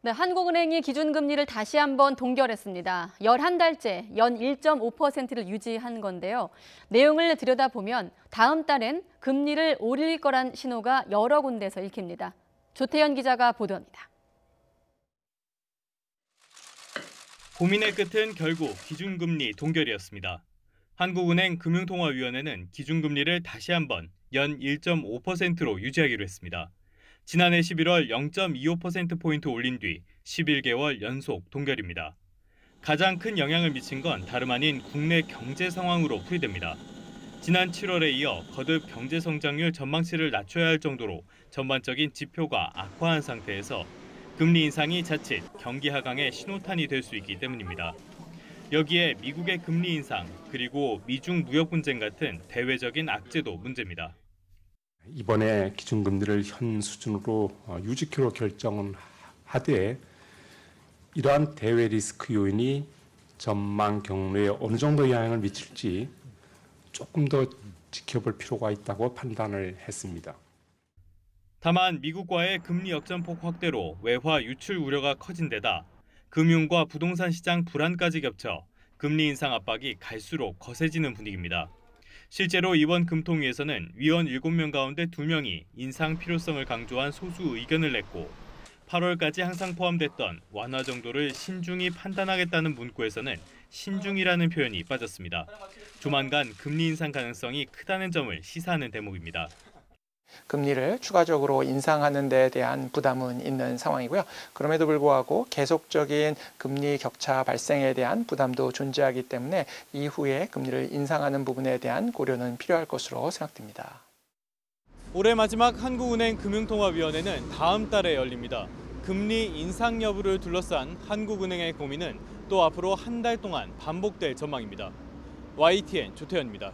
네, 한국은행이 기준금리를 다시 한번 동결했습니다. 11달째 연 1.5%를 유지한 건데요. 내용을 들여다보면 다음 달엔 금리를 올릴 거란 신호가 여러 군데서 읽힙니다. 조태현 기자가 보도합니다. 고민의 끝은 결국 기준금리 동결이었습니다. 한국은행 금융통화위원회는 기준금리를 다시 한번 연 1.5%로 유지하기로 했습니다. 지난해 11월 0.25%포인트 올린 뒤 11개월 연속 동결입니다. 가장 큰 영향을 미친 건 다름 아닌 국내 경제 상황으로 풀이됩니다. 지난 7월에 이어 거듭 경제 성장률 전망치를 낮춰야 할 정도로 전반적인 지표가 악화한 상태에서 금리 인상이 자칫 경기 하강의 신호탄이 될 수 있기 때문입니다. 여기에 미국의 금리 인상 그리고 미중 무역 분쟁 같은 대외적인 악재도 문제입니다. 이번에 기준금리를 현 수준으로 유지키로 결정은 하되 이러한 대외 리스크 요인이 전망 경로에 어느 정도 영향을 미칠지 조금 더 지켜볼 필요가 있다고 판단을 했습니다. 다만 미국과의 금리 역전폭 확대로 외화 유출 우려가 커진 데다 금융과 부동산 시장 불안까지 겹쳐 금리 인상 압박이 갈수록 거세지는 분위기입니다. 실제로 이번 금통위에서는 위원 7명 가운데 2명이 인상 필요성을 강조한 소수 의견을 냈고 8월까지 항상 포함됐던 완화 정도를 신중히 판단하겠다는 문구에서는 신중이라는 표현이 빠졌습니다. 조만간 금리 인상 가능성이 크다는 점을 시사하는 대목입니다. 금리를 추가적으로 인상하는 데 대한 부담은 있는 상황이고요. 그럼에도 불구하고 계속적인 금리 격차 발생에 대한 부담도 존재하기 때문에 이후에 금리를 인상하는 부분에 대한 고려는 필요할 것으로 생각됩니다. 올해 마지막 한국은행 금융통화위원회는 다음 달에 열립니다. 금리 인상 여부를 둘러싼 한국은행의 고민은 또 앞으로 한 달 동안 반복될 전망입니다. YTN 조태현입니다.